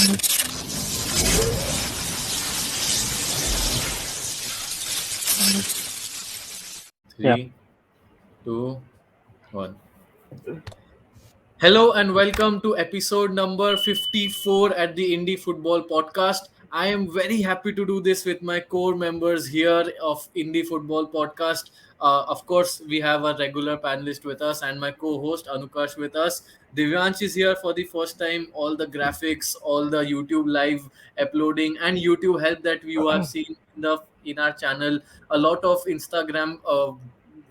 Yeah. Three, two, one. Hello and welcome to episode number 54 at the Indie Football Podcast. I am very happy to do this with my core members here of Indie Football Podcast. Of course, we have a regular panelist with us and my co-host Anukarsh with us. Divyansh is here for the first time. All the graphics, all the YouTube live uploading, and YouTube help that you have seen in our channel. A lot of Instagram,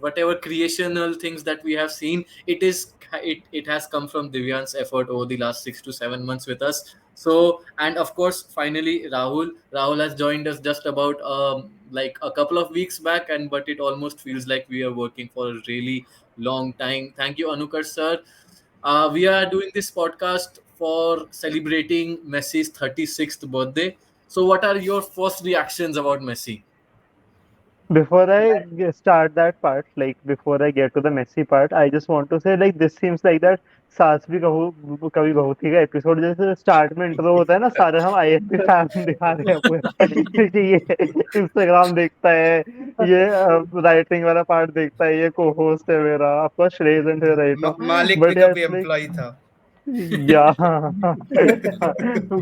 whatever creational things that we have seen, it has come from Divyan's effort over the last 6 to 7 months with us. So, and of course, finally, Rahul has joined us just about like a couple of weeks back, and but it almost feels like we are working for a really long time. Thank you, Anukar sir. We are doing this podcast for celebrating Messi's 36th birthday. So, what are your first reactions about Messi? Before I start that part, like before I get to the messy part, I just want to say like this seems like that सास भी कहूँ कभी बहू थी का episode जैसे start में intro होता है ना सारे हम आईएफपी फैन दिखा रहे हैं पूरा कि ये इंस्टाग्राम देखता है ये राइटिंग वाला पार्ट देखता है ये को होस्ट है मेरा आपका श्रेय इजंट है राइट नाउ मालिक भी बट यार कभी लाइक एम्प्लॉय था. yeah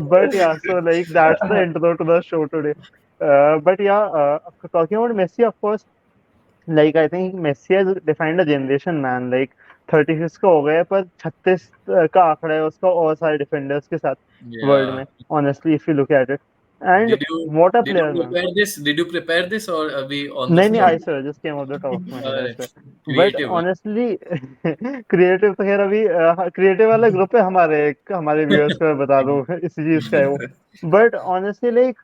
but yeah so like that's the intro to the show today but yeah talking about Messi of course like I think Messi has defined a generation man like 36 का हो गया है पर 36 का आंकड़ा है उसका और सारे डिफेंडर्स के साथ वर्ल्ड Yeah. में honestly if you look at it and Did you what a did you player man prepare this? Did you prepare this, or are we on the नहीं नहीं spot? I sir just came off the top of my head I swear but Creative. honestly creative तो खैर अभी creative वाला group है हमारे viewers को मैं बता दूं इसी चीज का है वो but honestly like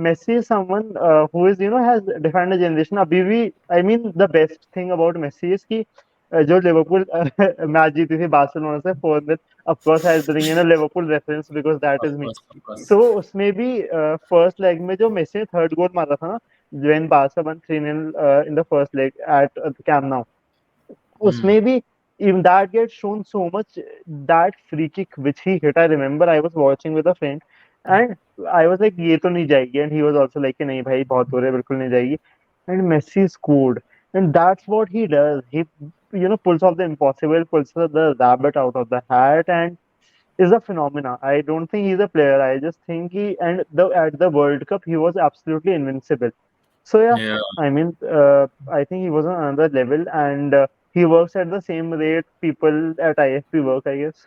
Messi is someone who is has defined a generation अभी भी I mean the best thing about Messi is कि जो लिवरपूल मैच जीती थी बार्सिलोना से 4-0 of course I bring in a Liverpool reference because that Of is me course, of course. तो उसमें भी फर्स्ट लेग में जो मेसी ने थर्ड गोल मारा था ना when Barca won 3-0 in the first leg at the Camp Nou Hmm. उसमें भी even that gets shown so much that free kick which he hit I remember I was watching with a friend and I was like ये तो नहीं जाएगी and he was also like कि नहीं भाई बहुत दूर है बिल्कुल नहीं जाएगी and Messi scored and that's what he does he pulls off the impossible pulls the rabbit out of the hat and is a phenomena. I don't think he's a player. I just think he and the at the World Cup he was absolutely invincible. So yeah, Yeah. I mean, I think he was on another level, and he works at the same rate people at IFP work, I guess.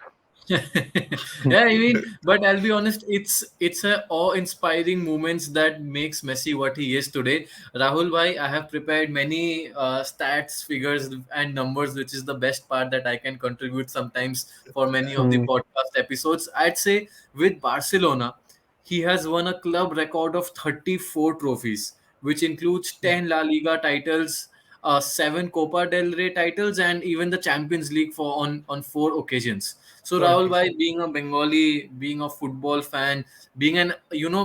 Yeah, I mean, but I'll be honest, it's a awe-inspiring moments that makes Messi what he is today. Rahul bhai, I have prepared many stats, figures, and numbers, which is the best part that I can contribute sometimes for many of the Hmm. podcast episodes. I'd say with Barcelona, he has won a club record of 34 trophies, which includes 10 La Liga titles, seven Copa del Rey titles, and even the Champions League for on 4 occasions. So Rahul Okay. bhai, being a Bengali, being a football fan, being an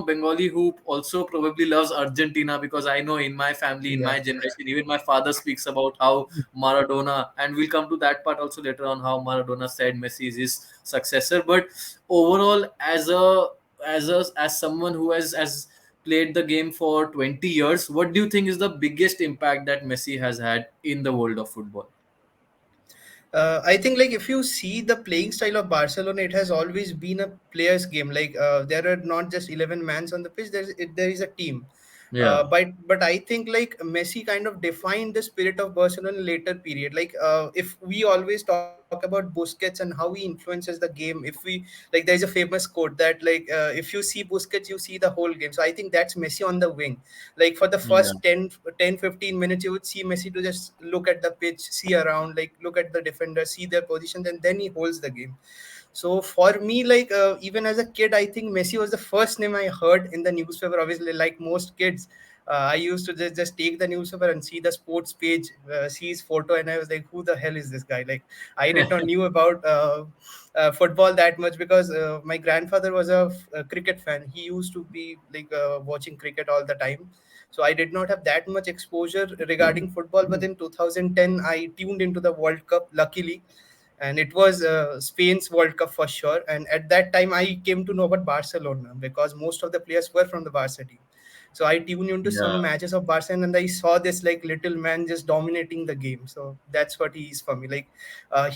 Bengali who also probably loves Argentina, because I know in my family, in Yeah. my generation, even my father speaks about how Maradona, and we'll come to that part also later on, how Maradona said Messi is his successor. But overall, as someone who has played the game for 20 years, what do you think is the biggest impact that Messi has had in the world of football? I think like if you see the playing style of Barcelona, it has always been a players' game. Like there are not just 11 mans on the pitch. There is a team. Yeah, But I think like Messi kind of defined the spirit of Barcelona later period. Like if we always talk about Busquets and how he influences the game, if we like, there is a famous quote that like if you see Busquets, you see the whole game. So I think that's Messi on the wing. Like for the yeah, first 10-15 minutes, you would see Messi to just look at the pitch, see around, like look at the defender, see their positions, and then he holds the game. So for me, like even as a kid, I think Messi was the first name I heard in the newspaper. Obviously, like most kids, I used to just take the newspaper and see the sports page, see his photo, and I was like, "Who the hell is this guy?" Like I did not knew about football that much because my grandfather was a cricket fan. He used to be like watching cricket all the time. So I did not have that much exposure regarding football. But in 2010, I tuned into the World Cup, luckily, and it was Spain's World Cup for sure. And at that time, I came to know about Barcelona because most of the players were from the Barca team. So I tuned into some Yeah. matches of Barcelona and I saw this like little man just dominating the game. So that's what he is for me. Like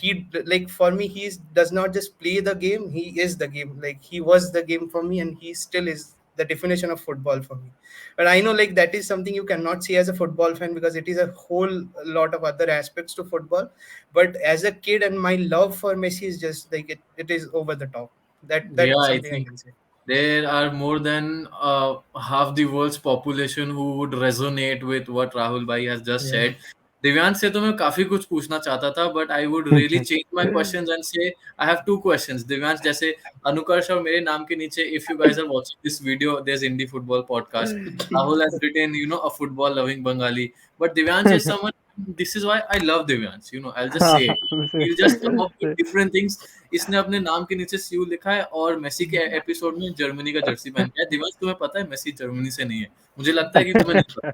he like for me, does not just play the game; he is the game. Like he was the game for me, and he still is the definition of football for me. But I know like that is something you cannot see as a football fan because it is a whole lot of other aspects to football. But as a kid, and my love for Messi is just like it is over the top. Yeah, That's I something I think can say. there are more than half the world's population who would resonate with what Rahul Bhai has just Yeah. said. Divyansh से तो मैं काफी कुछ पूछना चाहता था, but I would really change my questions and say I have two questions. Divyansh, जैसे अनुकर्ष और मेरे नाम के नीचे, if you guys are watching this video, there's Indie Football Podcast. Rahul has written, a football loving Bengali, but Divyansh is someone. This is why I love Divyansh. I'll just say it. He'll just come up with different things. इसने अपने नाम के नीचे CU लिखा है और Messi के episode में जर्मनी का जर्सी पहन के है। दिवंश, तुम्हें पता है मेसी जर्मनी से नहीं है। मुझे लगता है कि तुम्हें नहीं पता,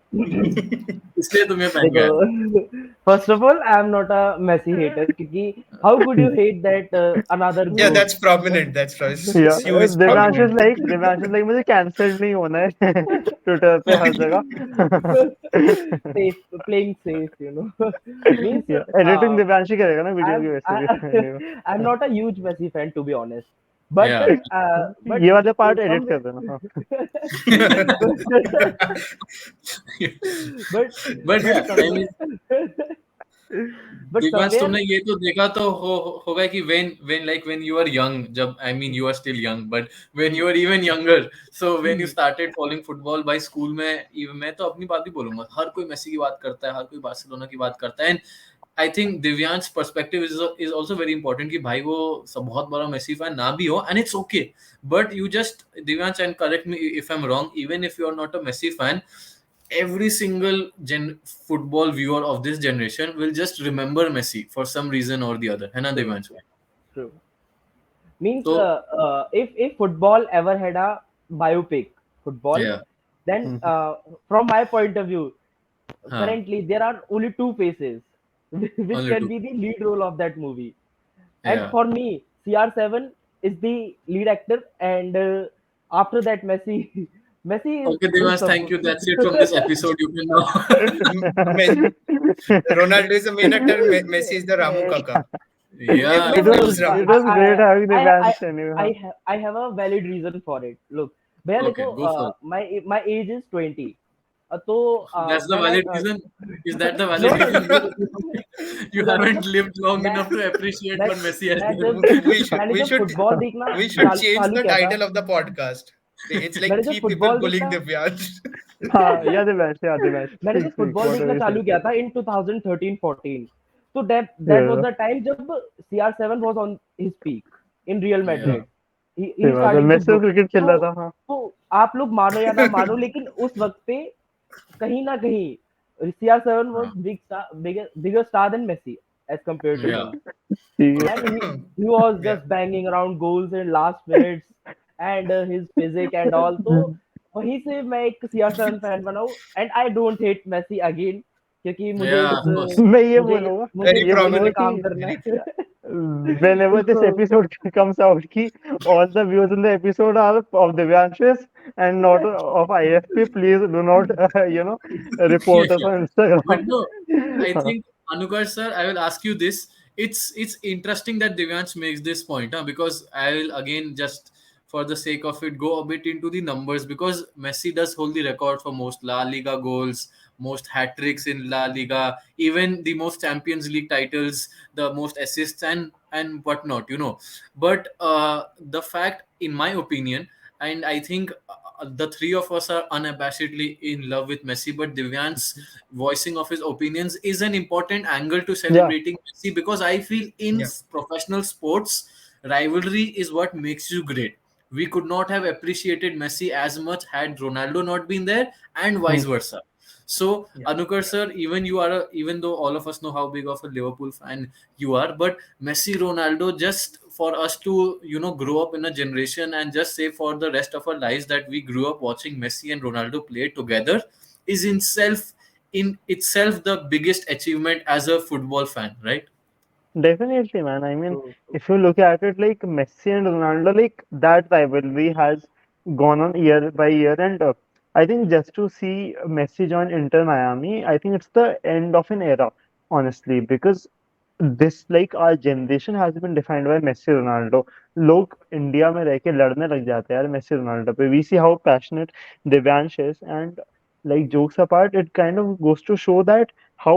इसलिए तुम्हें पहन के देखो, आया। first of all, I am not a Messi hater क्योंकि how could you hate that another Yeah, goat? that's prominent. That's right. Yeah, Sue is Divyansh is prominent. like Divyansh is like मुझे cancelled नहीं होना है Twitter पे हर जगह। Safe, playing safe, means Yeah, editing Divyansh ही करेगा ना video की वैसे भी। I'm not a huge Messi fan to be honest, but Yeah. but ये वाले पार्ट एडिट somewhere- कर देना। हाँ। but But yeah, I mean, but दिवंश, तुमने somewhere ये तो देखा तो होगा कि when you are young, जब I mean you are still young, but when you are even younger, so when you started following football by school में, मैं तो अपनी बात भी बोलूंगा, हर कोई मेसी की बात करता है, हर कोई बार्सिलोना की बात करता है, and I think Divyansh's perspective is also very important कि भाई वो सब बहुत बड़ा मेसी फैन ना भी हो, and it's okay, but you just, Divyansh, and correct me if I'm wrong, even if you are not a Messi fan, every single football viewer of this generation will just remember Messi for some reason or the other, है ना true, Divyansh? true. Means तो if football ever had a biopic football, yeah, then from my point of view, हाँ, currently there are only two faces which only can two, be the lead role of that movie. And yeah. for me, CR7 is the lead actor, and after that, Messi, Messi Okay, is Divyansh, thank you. That's it from this episode. You can now. Ronaldo is the main actor. Messi is the Ramu Kaka. Yeah, It Everyone was loves absolutely. it Ramu. was great having I Divyansh anyway। I हाँ। I have a valid reason for it. Look, भैया Okay, देखो, go for it. my age is 20. तो That's the when I valid reason. Is that the no valid no reason? You haven't मतलब lived long मैं enough to appreciate मैं what Messi has मैं done. जब We should मैंने we जब should football देखना we should change चालू the किया था title of the podcast. It's like मैंने three जब people फुटबॉल bullying देखना Divyansh. हाँ, yeah, Divyansh, मैंने speak जब speak फुटबॉल whatever देखना you चालू say। किया था इन 2013-14, तो that was Yeah, the time जब CR7 was on his peak in Real Yeah, Madrid. सही He बात है, starting to मेसी तो grow. क्रिकेट खेल रहा तो था। हाँ। तो आप लोग मानो या ना मानो, लेकिन उस वक्त पे कहीं ना कहीं CR7 was bigger star than Messi as compared to yeah, him. ठीक है। And he was Yeah. just banging around goals in last minutes, and his physique and all. तो वहीं से मैं एक CR7 फैन बना हूँ, and I don't hate Messi again क्योंकि मुझे yeah. Of course. मैं ये मुझे बोलूंगा मुझे Very ये जिंदगी बोलूंगा में prominent. काम कि करना है। whenever this episode comes out, ki all the views in the episode are of Divyansh's and not of IFP. Please do not, Yeah, report us yeah. on But Instagram। no, I think Anukarsh sir, I will ask you this. It's interesting that Divyansh makes this point, huh? Because I will again just for the sake of it go a bit into the numbers because Messi does hold the record for most La Liga goals, most hat tricks in La Liga, even the most Champions League titles, the most assists and whatnot, But the fact, in my opinion, and I think the three of us are unabashedly in love with Messi, but Divyan's voicing of his opinions is an important angle to Yeah, celebrating Messi because I feel in Yeah. professional sports, rivalry is what makes you great. We could not have appreciated Messi as much had Ronaldo not been there, and vice versa. So, Yeah. Anukar sir, even though all of us know how big of a Liverpool fan you are, but Messi, Ronaldo, just for us to grow up in a generation and just say for the rest of our lives that we grew up watching Messi and Ronaldo play together is in itself the biggest achievement as a football fan, right? Definitely, man. I mean, True, true. if you look at it, like Messi and Ronaldo, like that rivalry has gone on year by year, and I think just to see Messi join Inter Miami, I think it's the end of an era, honestly, because this like our generation has been defined by Messi Ronaldo. लोग India में रह के लड़ने लग जाते हैं यार Messi Ronaldo पे. We see how passionate Divyansh is, and like jokes apart, it kind of goes to show that how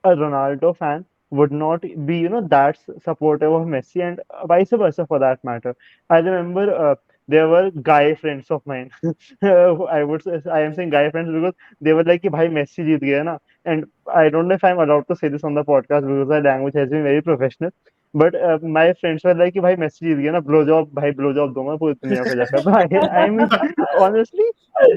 a Ronaldo fan would not be, that supportive of Messi, and vice versa for that matter. I remember there were guy friends of mine. I am saying guy friends because they were like, कि भाई Messi जीत गया ना. And I don't know if I'm allowed to say this on the podcast because our language has been very professional. But my friends were like, कि भाई Messi जीत गया ना, blow job भाई blow job दूंगा पूरी दुनिया को जाकर. तो I mean, honestly,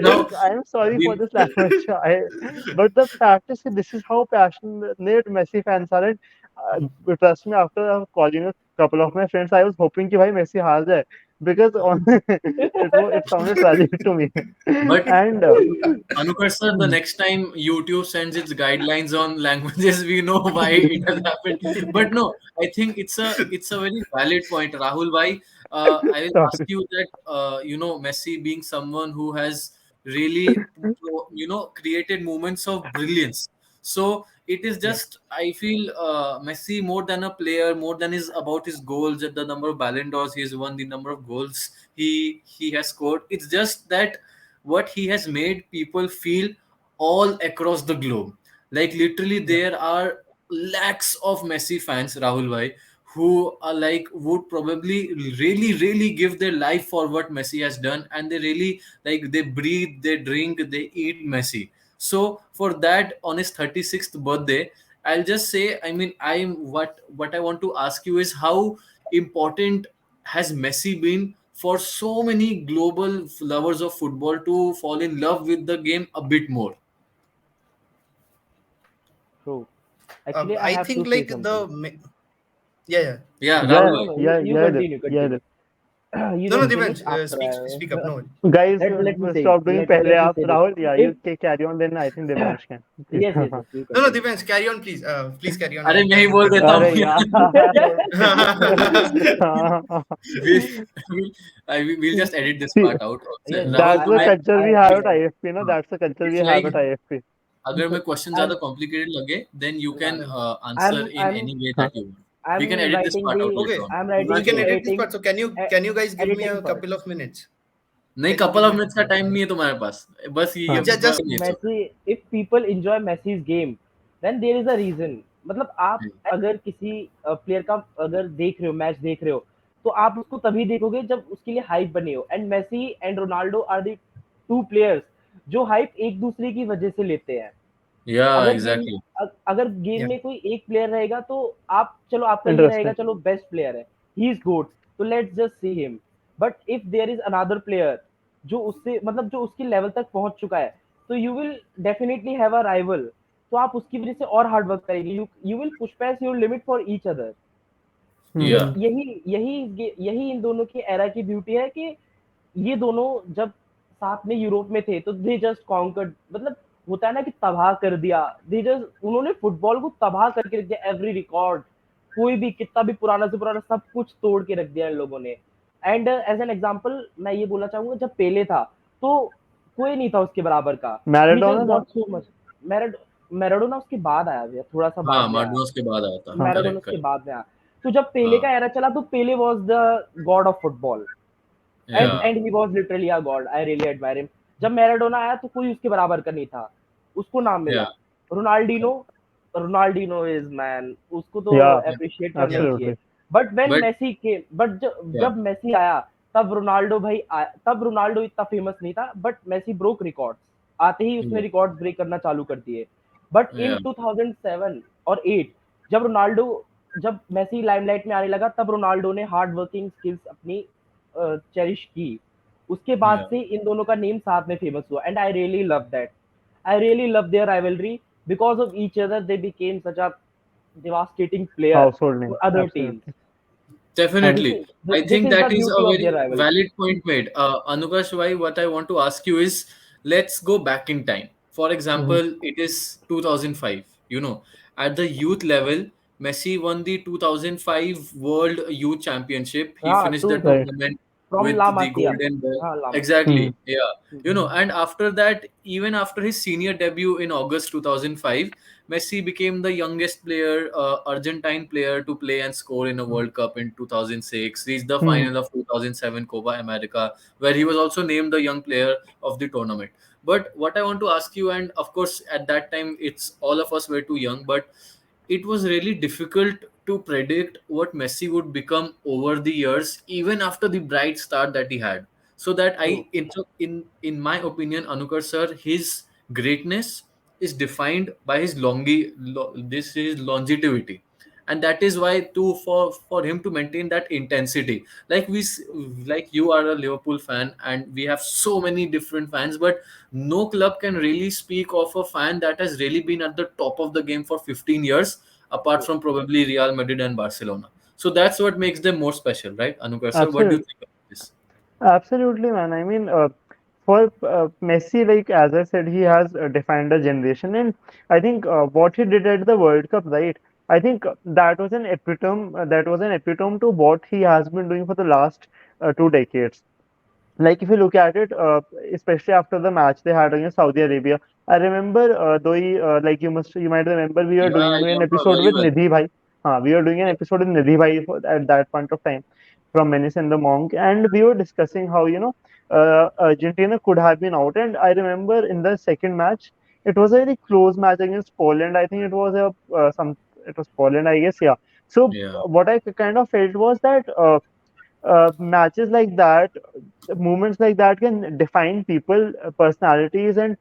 Now, I am sorry for the, this language. But the fact is, this is how passionate Messi fans are. And trust me, after calling a couple of my friends, I was hoping कि भाई Messi हार जाए because it sounded tragic to me. but And Anukarsh sir, the next time YouTube sends its guidelines on languages, we know why it has happened. But no, I think it's a very valid point, Rahul. Bhai, I will ask sorry. you that Messi being someone who has really created moments of brilliance. So it is Yeah. just I feel Messi more than a player, more than his about his goals, the number of Ballon d'Ors he has won, the number of goals he has scored. It's just that what he has made people feel all across the globe. Like literally, Yeah. there are lakhs of Messi fans, Rahul bhai, who are like would probably really, really give their life for what Messi has done, and they really like they breathe, they drink, they eat Messi. So for that, on his 36th birthday, I'll just say, I mean, I'm what I want to ask you is how important has Messi been for so many global lovers of football to fall in love with the game a bit more? True. Actually, I I have to think say like something. yeah, yeah. Yeah, Rahul Yeah, No, bhai. no, yeah, you yeah, continue, yeah. continue. You No, no, can finish Divyansh, after speak up. I. No worry. Guys, Let me say, stop doing pehle let me aap. say this. Rahul, yeah, If you carry on, then I think Devyansh can. Please. yes, yes, yes, you No, no, continue. Divyansh, carry on, please. Please carry on. अरे मैं ही I'll बोल देता continue. अरे हूँ यार. यार. we, we'll just edit this See, part out. Yes, yes, Rahul, that's the तुम्हें culture we I have agree. at IFP, no? That's the culture we it's have like at IFP. अगर मैं question I'm, ज्यादा complicated लगे then you yeah, can answer in I'm, any way हाँ. that you want. We can I'm edit this writing part out the, later Okay, on. I'm we writing can the Divyansh, edit this part. editing, So can you guys give me editing a first. couple of minutes? नहीं Can you give couple me of a minutes का time नहीं है तुम्हारे पास. बस ये हाँ. just ये तो. Messi, if people enjoy Messi's game, then there is a reason. मतलब आप अगर किसी प्लेयर का अगर देख रहे हो मैच देख रहे हो तो आप उसको तभी देखोगे जब उसके लिए हाइप बनी हो and Messi and Ronaldo are the two players जो हाइप एक दूसरे की वजह से लेते हैं Yeah, अगर गेम exactly. अगर गेम yeah. में कोई एक प्लेयर रहेगा तो आप चलो आपका ये रहेगा Interesting. चलो बेस्ट प्लेयर है ही इज गुड तो let's just see him but if there is another player जो उससे मतलब जो उसकी लेवल तक पहुंच चुका है तो you will definitely have a rival तो आप उसकी वजह से और हार्ड वर्क करेंगे यू विल पुश पैस your limit for each other ये Yeah. Hmm. यही यही यही इन दोनों की एरा की ब्यूटी है कि ये दोनों जब साथ में यूरोप में थे तो दे जस्ट कॉन्कर्ड मतलब होता है ना कि तबाह कर दिया दे जस्ट उन्होंने फुटबॉल को तबाह करके रख दिया एवरी रिकॉर्ड कोई भी कितना भी पुराना से पुराना सब कुछ तोड़ के रख दिया इन लोगों ने एंड एज एन एग्जांपल मैं ये बोलना चाहूंगा जब पेले था तो कोई नहीं था उसके बराबर का ही जस्ट मैराडोना था. गॉट सो मच मैराडोना उसके बाद आया भैया थोड़ा सा हाँ, बाद में आया मार्टिनोज के बाद आया था. हाँ. मैराडोना करेक्ट, उसके करेक्ट. बाद में आया तो जब पेले का हाँ. एरा चला तो Pele was the god of football Hmm. Yeah. And he was literally a god I really admire him जब मैराडोना आया तो कोई उसके बराबर का नहीं था उसको नाम Yeah. मिला रोनाल्डिनो रोनाल्डिनो इज मैन उसको तो Yeah, अप्रिशिएट करना Yeah. ही चाहिए absolutely. But when But Messi के बट yeah. जब मेसी आया तब रोनाल्डो भाई तब रोनाल्डो इतना फेमस नहीं था बट मेसी ब्रोक रिकॉर्ड्स आते ही उसने Yeah. रिकॉर्ड्स ब्रेक करना चालू कर दिए बट इन Yeah. 2007 और 8 जब रोनाल्डो जब मेसी लाइमलाइट में आने लगा तब रोनाल्डो ने हार्ड वर्किंग स्किल्स अपनी चेरिश की उसके बाद Yeah. से इन दोनों का नेम साथ में फेमस हुआ and I really love that I really love their rivalry because of each other they became such a devastating player Household for name. other teams. Absolutely. And Definitely. I This think is the that is a beauty of very their rivalry. valid point made. Anukarsh, why what I want to ask you is let's go back in time. For mhm. example, it is 2005. You know, at the youth level, Messi won the 2005 World Youth Championship. He हाँ finished the to Right. tournament from La with the Masia. golden ball. हाँ La Masia. Hmm. Exactly. Yeah. And after that, even after his senior debut in August 2005, Messi became the youngest player, Argentine player to play and score in a World Cup in 2006. Reached the Hmm. final of 2007 Copa America, where he was also named the young player of the tournament. But what I want to ask you, and of course, at that time, it's all of us were too young, but it was really difficult to predict what Messi would become over the years, even after the bright start that he had. So that True. in my opinion, Anukar sir, his greatness is defined by his this is longevity, and that is why too for him to maintain that intensity. Like you are a Liverpool fan, and we have so many different fans, but no club can really speak of a fan that has really been at the top of the game for 15 years, apart True. from probably Real Madrid and Barcelona. So that's what makes them more special, right, Anukar sir? What do you Absolutely. think about this? Absolutely, man. I mean, for Messi, like as I said, he has defined a generation, and I think what he did at the World Cup, right? I think that was an epitome. That was an epitome to what he has been doing for the last 2 decades. Like if you look at it, especially after the match they had against Saudi Arabia, I remember though like you might remember we were Yeah, doing I an remember episode very with well. Nidhi Bhai. We were doing an episode with Nidhi Bhai at that point of time from Menace and the Monk, and we were discussing how Argentina could have been out. And I remember in the second match, it was a very close match against Poland. I think it was a it was Poland, I guess. Yeah. So Yeah, what I kind of felt was that. Matches like that, moments like that can define people, personalities, and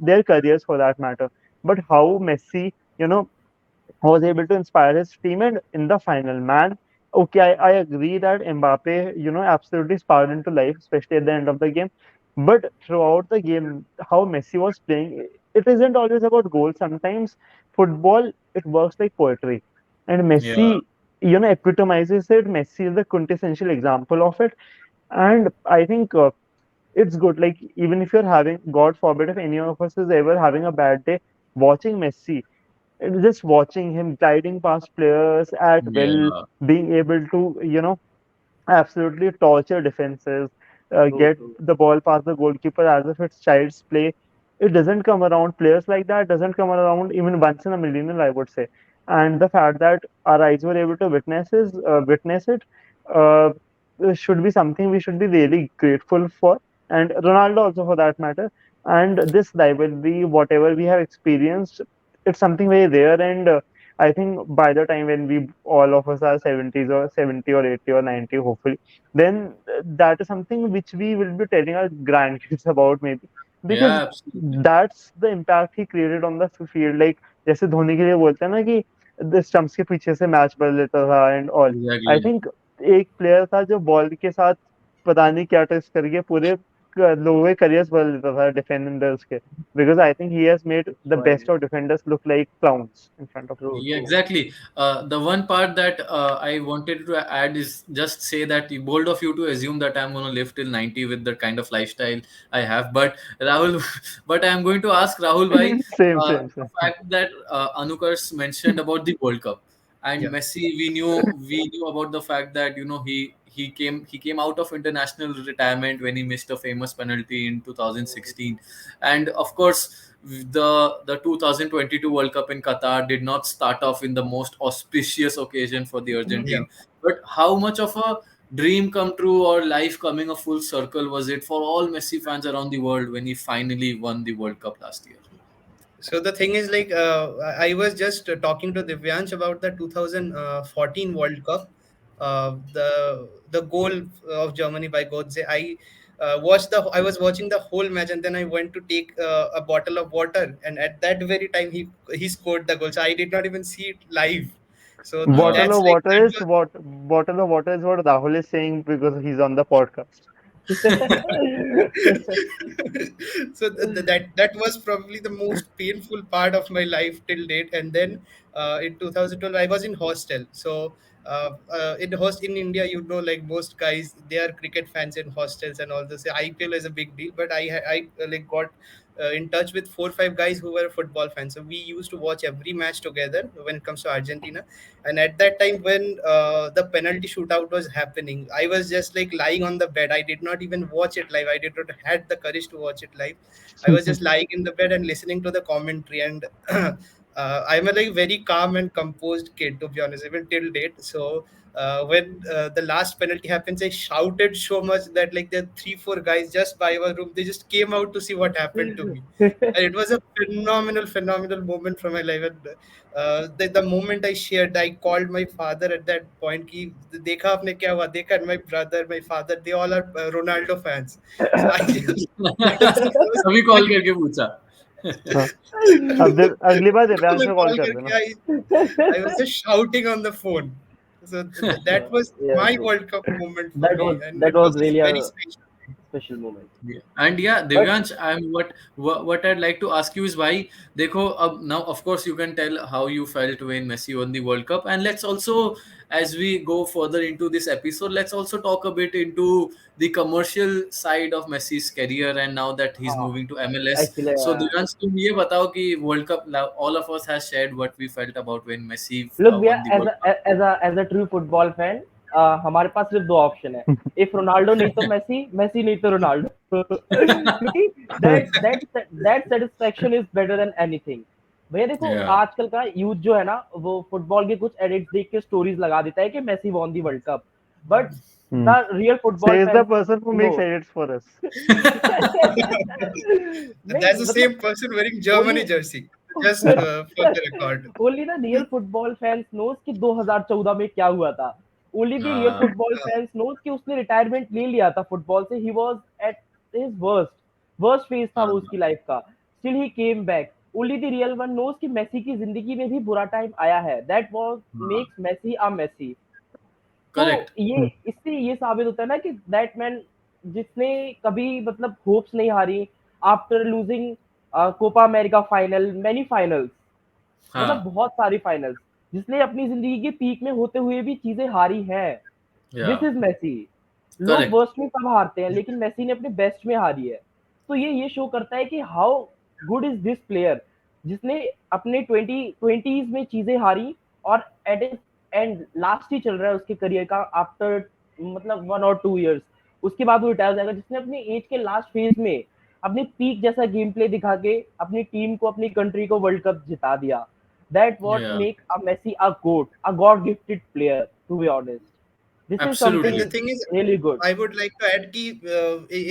their careers for that matter. But how Messi, was able to inspire his team, and in the final, man. Okay, I agree that Mbappe, absolutely sparked into life, especially at the end of the game. But throughout the game, how Messi was playing, it isn't always about goals. Sometimes football, it works like poetry. And yeah, Messi, epitomizes it. Messi is the quintessential example of it. And I think it's good. Like, even if you're having, God forbid, if any of us is ever having a bad day, watching Messi, just watching him gliding past players at will, yeah. being able to, absolutely torture defenses, True. get True. the ball past the goalkeeper as if it's child's play. It doesn't come around. Players like that doesn't come around even once in a millennium, I would say. And the fact that our eyes were able to witness it, uh, should be something we should be really grateful for. And Ronaldo also, for that matter. And this rivalry, whatever we have experienced, it's something very rare. And I think by the time when we all of us are 70s or 70 or 80 or 90, hopefully, then that is something which we will be telling our grandkids about maybe, because Yeah, absolutely. that's the impact he created on the field. Like जैसे धोनी के लिए बोलते हैं ना कि the stumps के पीछे से मैच बदल लेता था and all. I Exactly. think एक प्लेयर था जो बॉल के साथ पता नहीं क्या ट्रिक्स करके पूरे लोगों के करियर्स बदल देता था डिफेंडर्स के, because I think he has made the best Spoiling. of defenders look like clowns in front of True. Yeah, True. exactly. The one part that I wanted to add is just say that bold of you to assume that I'm going to live till 90 with the kind of lifestyle I have. But Rahul, but I'm going to ask Rahul why him. Same. the fact that Anukarsh mentioned about the World Cup and Yeah. Messi, we knew about the fact that he came out of international retirement when he missed a famous penalty in 2016, and of course the 2022 World Cup in Qatar did not start off in the most auspicious occasion for the Yeah. Argentine. But how much of a dream come true or life coming a full circle was it for all Messi fans around the world when he finally won the World Cup last year? So the thing is, like, I was just talking to Divyansh about the 2014 World Cup, the goal of Germany by Götze. I was watching the whole match, and then I went to take a bottle of water, and at that very time he scored the goal. So I did not even see it live. So Bottle Yeah, that's of like water that is what bottle of water is what Rahul is saying because he's on the podcast. so that was probably the most painful part of my life till date. And then in 2012 I was in hostel, so In India, you know, like most guys, they are cricket fans in hostels and all this. IPL is a big deal, but I like got in touch with 4 or 5 guys who were football fans. So we used to watch every match together when it comes to Argentina. And at that time, when the penalty shootout was happening, I was just like lying on the bed. I did not even watch it live. I did not had the courage to watch it live. I was just lying in the bed and listening to the commentary. And I'm a like very calm and composed kid, to be honest, even till date. So when the last penalty happens, I shouted so much that like the 3 or 4 guys just by our room, they just came out to see what happened to me. And it was a phenomenal moment from my life. And the moment I shared, I called my father at that point. Ki, Dekha aapne kya hua? Dekha, and my brother, my father, they all are Ronaldo fans. So I just that was the first सभी call time करके पूछा. हाँ, अब अगली बार दिव्यांश मैं को call call कर करके देना. I was just shouting on the phone. So that was Yes, my yes. World Cup moment for me, and That it was was really very a special. special moment. Yeah. And yeah, But Divyansh, what I'd like to ask you is why देखो अब now of course you can tell how you felt when Messi won the World Cup, and let's also, as we go further into this episode, let's also talk a bit into the commercial side of Messi's career and now that he's हाँ, moving to MLS. actually, So Divyansh, तुम ये बताओ कि World Cup, all of us has shared what we felt about when Messi look, we are won the World Cup. as a true football fan, हमारे पास सिर्फ दो option है. If Ronaldo नहीं तो मेसी, मेसी नहीं तो रोनाल्डो. क्योंकि that satisfaction is better than anything. भैया देखो, Yeah. आजकल का यूथ जो है ना, वो फुटबॉल के कुछ एडिट्स देख के स्टोरीज लगा देता है कि Messi won the world cup. But the real football Says the fans person who know. makes edits for us. नहीं That's the मतलब same person wearing only Germany jersey. Just for the record. Only the real football fans knows कि 2014 में क्या हुआ था. Only the real Uh, football fans knows कि उसने retirement ले लिया था फुटबॉल से. He was at his worst phase था वो उसकी लाइफ का. Still he came back. Only the real one knows कि मेसी की जिंदगी में भी बुरा टाइम आया है. That was makes Messi a Messi. तो correct. ये इससे ये साबित होता है ना कि दैट मैन जिसने कभी मतलब होप्स नहीं हारी after losing Copa America final, many finals, मतलब हाँ. बहुत सारी फाइनल्स, जिसने अपनी जिंदगी के पीक में होते हुए भी चीजें हारी हैं. This Yeah. Is Messi. लोग Correct. वर्स्ट में सब हारते हैं, लेकिन मेसी ने अपने बेस्ट में हारी है. तो ये शो करता है कि how good is this player, जिसने अपने ट्वेंटीज में चीजें हारी और एट एंड लास्ट ही चल रहा है उसके करियर का आफ्टर मतलब 1 और 2 इयर्स. उसके बाद वो रिटायर हो जाएगा, जिसने अपने एज के लास्ट फेज में अपने पीक जैसा गेम प्ले दिखा के अपनी टीम को, अपनी कंट्री को वर्ल्ड कप जिता दिया. That what Yeah. Make a Messi a GOAT, a god gifted player, to be honest. This is And Absolutely. the something thing is, really good. I would like to add ki,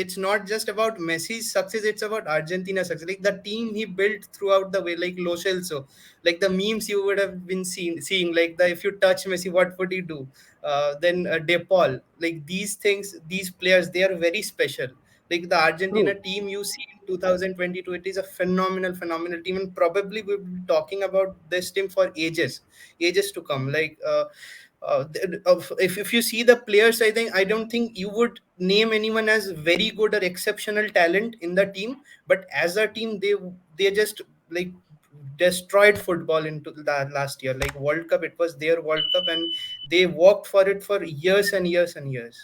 it's not just about Messi's success; it's about Argentina's success. Like the team he built throughout the way, like Lo Celso, like the memes you would have been seeing, like the if you touch Messi, what would he do? Then De Paul, like these things, these players, they are very special. Like the Argentina True. team you see in 2022, it is a phenomenal team, and probably we'll be talking about this team for ages to come. Like. If you see the players, I don't think you would name anyone as very good or exceptional talent in the team, but as a team they just like destroyed football into the last year. Like World Cup, it was their World Cup, and they worked for it for years and years and years.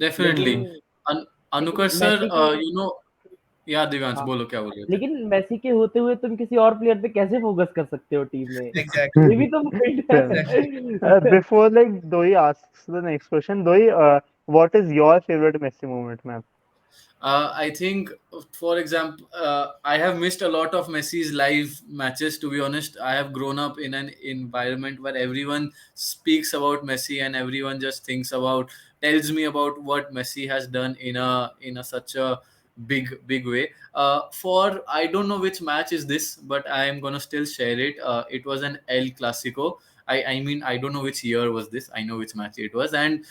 Definitely. लेकिन An लेकिन Anukarsh sir, Messi के yeah, Divyansh, हाँ, बोलो क्या बोल रहे थे? लेकिन मेसी के होते हुए तुम किसी और प्लेयर पे कैसे फोकस कर सकते हो टीम में? Exactly. ये भी तो पॉइंट Fair. है. Before like Doi asks the next question, Doi, what is your favorite Messi moment, man? I think, for example, I have missed a lot of Messi's live matches. To be honest, I have grown up in an environment where everyone speaks about Messi and everyone just thinks about, tells me about what Messi has done in a such a big way. For I don't know which match is this, but I am gonna still share it. It was an El Clasico. I mean I don't know which year was this. I know which match it was, and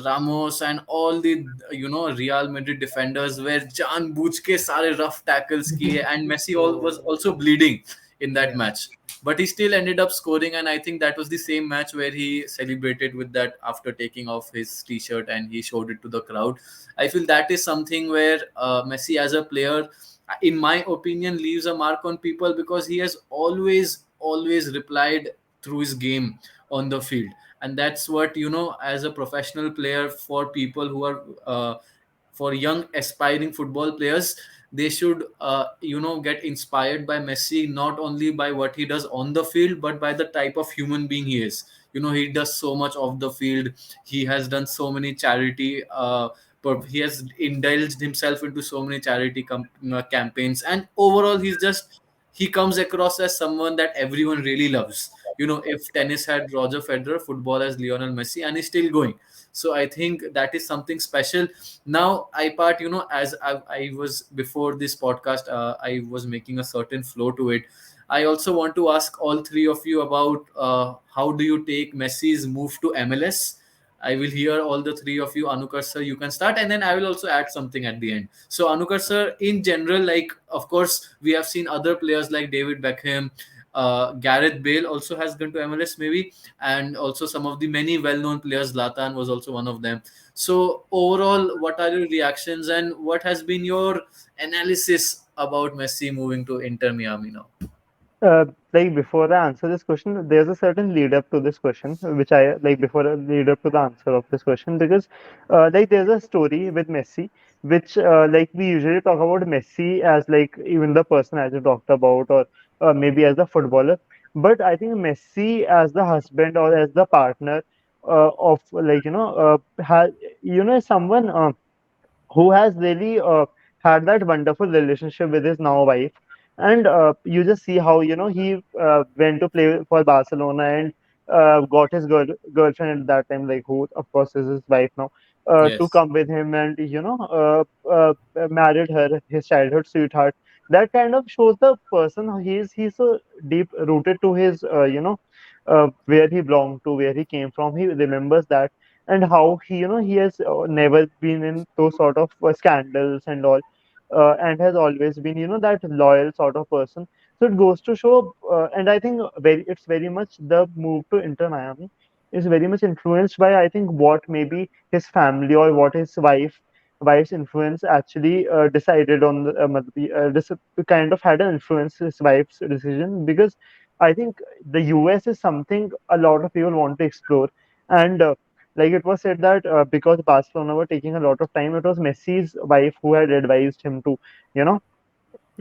Ramos and all the Real Madrid defenders were जान बूझ के सारे rough tackles किए, and Messi was also bleeding in that Yeah. match, but he still ended up scoring, and I think that was the same match where he celebrated with that after taking off his t-shirt and he showed it to the crowd. I feel that is something where Messi as a player, in my opinion, leaves a mark on people because he has always replied through his game on the field. and that's what, as a professional player, for people who are for young aspiring football players, they should get inspired by Messi, not only by what he does on the field, but by the type of human being he is. He does so much off the field. He has done so many charity but he has indulged himself into so many charity campaigns, and overall he comes across as someone that everyone really loves. If tennis had Roger Federer, football has Lionel Messi, and he's still going. So I think that is something special. Now, I part, as I was before this podcast, I was making a certain flow to it. I also want to ask all three of you about how do you take Messi's move to MLS. I will hear all the three of you. Anukarsh sir, you can start, and then I will also add something at the end. So, Anukarsh sir, in general, like, of course, we have seen other players like David Beckham, Gareth Bale also has gone to MLS, maybe, and also some of the many well-known players. Zlatan was also one of them. So, overall, what are your reactions, and what has been your analysis about Messi moving to Inter Miami now? Like before I answer this question, there's a certain lead up to this question, which I like before I lead up to the answer of this question, because like there's a story with Messi, which like we usually talk about Messi as like even the person as you talked about, or maybe as the footballer, but I think Messi as the husband or as the partner of like has someone who has really had that wonderful relationship with his now wife. And you just see how he went to play for Barcelona and got his girlfriend at that time, like who of course is his wife now, to Yes. come with him and married her, his childhood sweetheart. That kind of shows the person how he's so deep rooted to his where he belonged to, where he came from. He remembers that, and how he has never been in those sort of scandals and all, and has always been that loyal sort of person. So it goes to show, and I think it's very much the move to Inter Miami is very much influenced by, I think, what maybe his family or what his wife's influence actually decided on this kind of had an influence his wife's decision, because I think the US is something a lot of people want to explore. And like it was said that because Barcelona were taking a lot of time, it was Messi's wife who had advised him to, you know,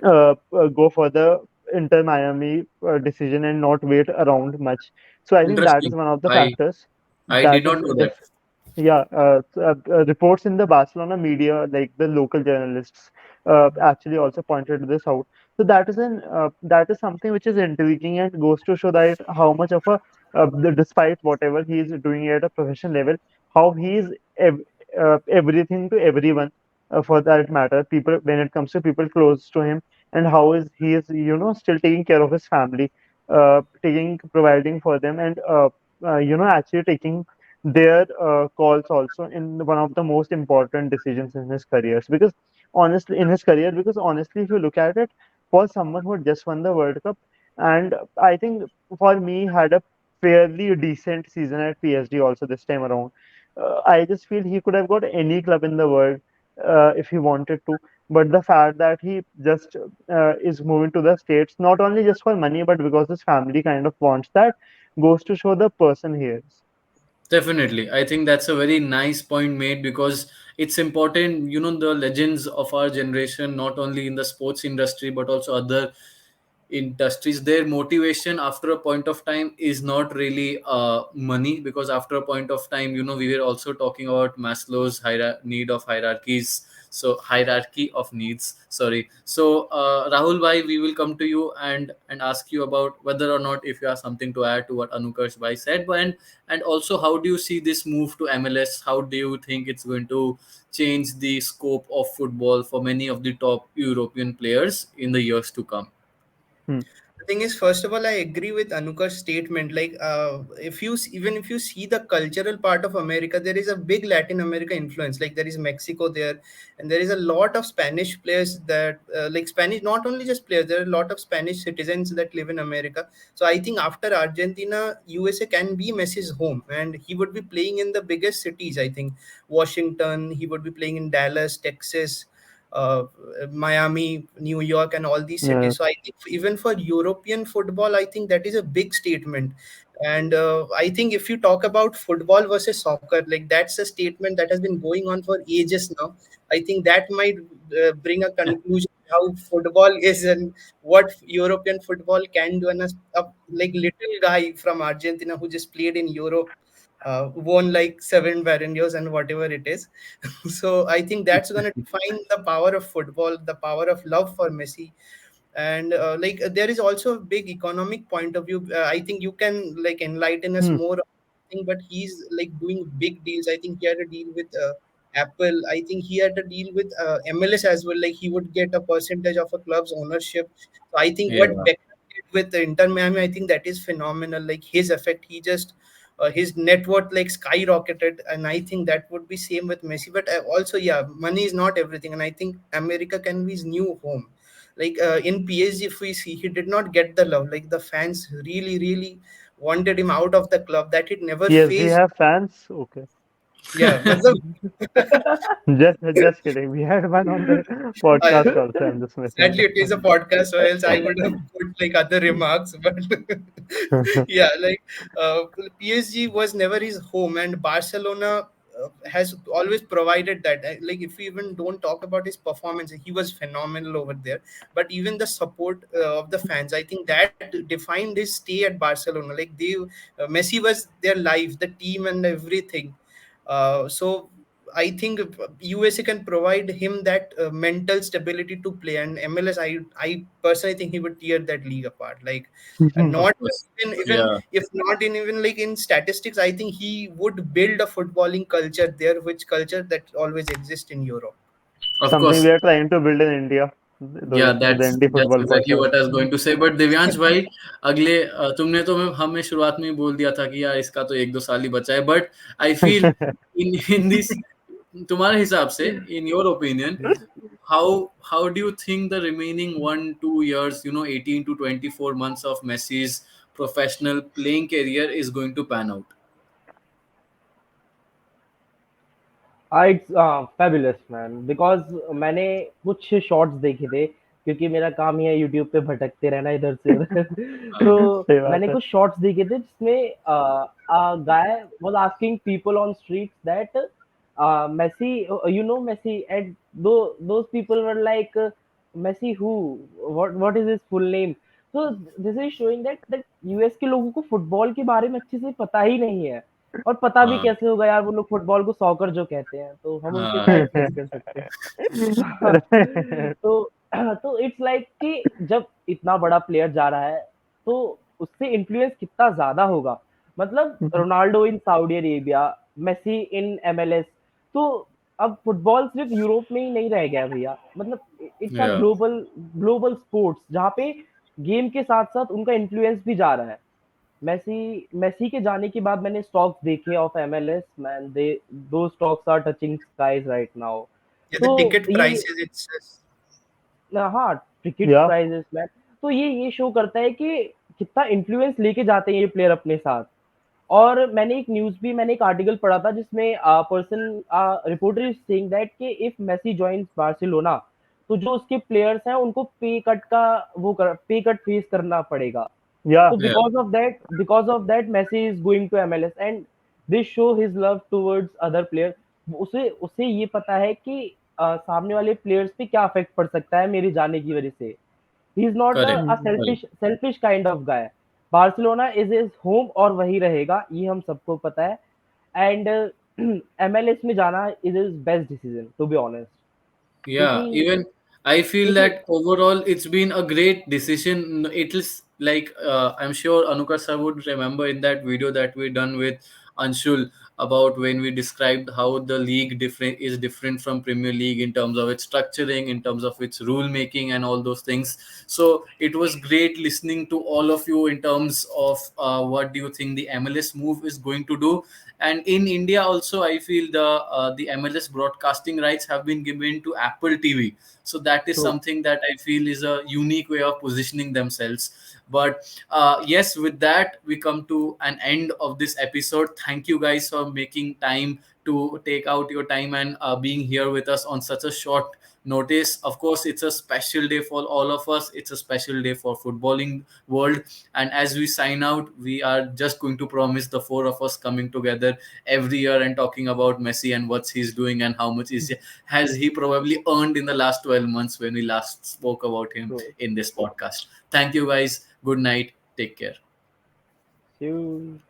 go for the Inter Miami decision and not wait around much. So I think that is Interesting. one of the I factors. I did That not is know that. yeah, reports in the Barcelona media, like the local journalists, actually also pointed this out. So that is something which is intriguing and goes to show that how much of a despite whatever he is doing at a professional level, how he is everything to everyone, for that matter. People, when it comes to people close to him, and how is he is still taking care of his family, taking providing for them, and actually taking their calls also in one of the most important decisions in his careers, because honestly in his career, because honestly if you look at it, for someone who just won the World Cup, and I think for me had a fairly decent season at PSG also this time around, I just feel he could have got any club in the world if he wanted to. But the fact that he just is moving to the States, not only just for money but because his family kind of wants that, goes to show the person he is. Definitely. I think that's a very nice point made, because it's important, the legends of our generation, not only in the sports industry, but also other industries, their motivation after a point of time is not really money, because after a point of time, we were also talking about Maslow's need of hierarchies. So hierarchy of needs, sorry. So Rahul bhai, we will come to you and ask you about whether or not if you have something to add to what Anukarsh bhai said. But and also, how do you see this move to MLS? How do you think it's going to change the scope of football for many of the top European players in the years to come? Hmm. The thing is, first of all, I agree with Anukar's statement. Like, even if you see the cultural part of America, there is a big Latin America influence. Like, there is Mexico there, and there is a lot of Spanish players that, like Spanish, not only just players. There are a lot of Spanish citizens that live in America. So I think after Argentina, USA can be Messi's home, and he would be playing in the biggest cities. I think Washington. He would be playing in Dallas, Texas, uh, Miami, New York, and all these Yeah. cities. So I think even for European football, I think that is a big statement. And I think if you talk about football versus soccer, like that's a statement that has been going on for ages now. I think that might bring a conclusion how football is and what European football can do. And a like little guy from Argentina who just played in Europe, won like 7 Ballon d'Ors and whatever it is. So I think that's going to define the power of football, the power of love for Messi. And there is also a big economic point of view. I think you can like enlighten us Hmm. more on thing, but he's like doing big deals. I think he had a deal with Apple. I think he had a deal with MLS as well, like he would get a percentage of a club's ownership. So I think what Yeah, Beckham did with Inter Miami, I think that is phenomenal. Like his effect, he just his net worth like skyrocketed, and I think that would be same with Messi. But also, yeah, money is not everything, and I think America can be his new home. Like in PSG, if we see, he did not get the love. Like the fans really, really wanted him out of the club. That it never PSG faced. have fans? Okay. Yeah, matlab, Just kidding. We had one on the I, podcast also. I'm just messing sadly, it is a podcast, or else I would have put like other remarks. But with. yeah, like PSG was never his home, and Barcelona has always provided that. Like if we even don't talk about his performance, he was phenomenal over there. But even the support of the fans, I think that defined his stay at Barcelona. Like Messi was their life, the team, and everything. So I think USA can provide him that mental stability to play, and MLS, I personally think he would tear that league apart. Like, and of not course. even Yeah, if not in even like in statistics, I think he would build a footballing culture there, which culture that always exists in Europe. of Something course. we are trying to build in India Yeah, with the indie that's football exactly podcast. what I was going to say. But Divyansh भाई, अगले तुमने तो हमें शुरुआत में ही बोल दिया था कि यार इसका तो 1-2 साल ही बचा है. But I feel in this, तुम्हारे हिसाब से, in your opinion, how do you think the remaining 1-2 years, 18 to 24 months of Messi's professional playing career is going to pan out? It's fabulous man because मैंने कुछ shots देखे थे क्योंकि मेरा काम ही है यूट्यूब पे भटकते रहना इधर से उधर तो सही बात मैंने है. कुछ शॉट्स देखे थे जिसमें guy was asking people on streets that Messi you know Messi and those people were like Messi who what is his full name so this is showing that US के लोगों को फुटबॉल के बारे में अच्छे से पता ही नहीं है और पता भी हाँ, कैसे होगा यार वो लोग फुटबॉल को सॉकर जो कहते हैं तो हम उनसे क्या हाँ, एक्सपेक्ट कर सकते हैं तो तो इट्स लाइक कि जब इतना बड़ा प्लेयर जा रहा है तो उससे इन्फ्लुएंस कितना ज्यादा होगा मतलब Ronaldo in Saudi Arabia Messi in MLS तो अब फुटबॉल सिर्फ यूरोप में ही नहीं रह गया भैया मतलब it's a yeah, global global sports जहाँ पे गेम के साथ साथ उनका इन्फ्लुएंस भी जा रहा है मेसी मेसी के जाने के बाद मैंने स्टॉक्स देखे ऑफ एमएलएस मैन दे दो stocks are touching skies right now Yeah, the तो ticket ये prices, it's हाँ टिकट या प्राइजेस मैन तो ये शो करता है कि कितना इन्फ्लुएंस लेके जाते हैं ये प्लेयर अपने साथ और मैंने एक आर्टिकल पढ़ा था जिसमें person reporter is saying that कि इफ मेसी जॉइंस बार्सिलोना तो जो उसके प्लेयर्स हैं उनको पे कट फेस करना पड़ेगा या so yeah, because of that Messi is going to MLS and they show his love towards other players उसे उसे ये पता है कि सामने वाले प्लेयर्स पे क्या इफेक्ट पड़ सकता है मेरे जाने की वजह से he is not correct, a correct. Selfish kind of guy Barcelona is his home और वही रहेगा ये हम सबको पता है एंड एमएलएस में जाना is his best decision to be honest Yeah, क्योंकि even I feel क्योंकि that overall it's been a great decision. It is like I'm sure Anukarsh sir would remember in that video that we done with Anshul about when we described how the league different from Premier League in terms of its structuring, in terms of its rule making, and all those things. So it was great listening to all of you in terms of what do you think the MLS move is going to do. And in India also, I feel the MLS broadcasting rights have been given to Apple TV, so that is true. something that I feel is a unique way of positioning themselves. But yes, with that we come to an end of this episode. Thank you guys for making time to take out your time and being here with us on such a short notice. Of course, it's a special day for all of us. It's a special day for footballing world. And as we sign out, we are just going to promise the four of us coming together every year and talking about Messi and what he's doing and how much has he probably earned in the last 12 months when we last spoke about him So, in this podcast. Thank you guys. Good night. Take care. see you.